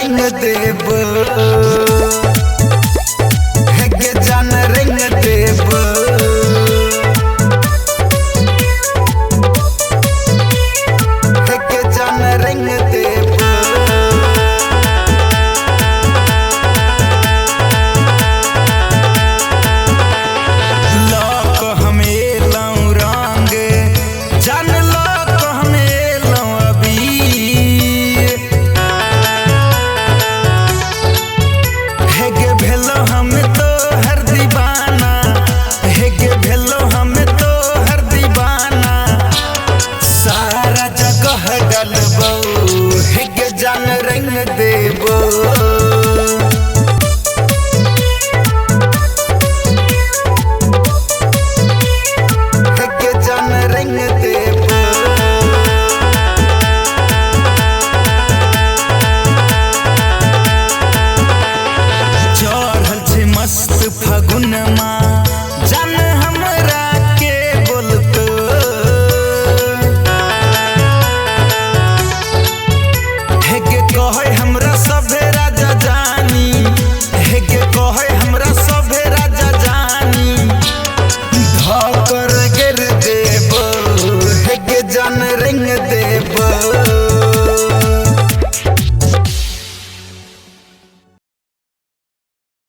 रंग देब हेगे जान रंग देब हेगे जान रंग देब लोक हमें लौं रंग जान लोक हमें लौं अभी हेगे भेलो हम तो हर दीवाना हेगे भेलो हम तो हर दीवाना सारा जगह डलबो हेगे जान रंग देबो हेगे जान रंग देबो चढ़ल छे मस्त फागुन माँ जान हमरा के बोलतो हेगे कहे हमरा सभे राजा जानी हेगे कहे हमरा सभे राजा जानी धकर गिर देब हेगे जान रंग देब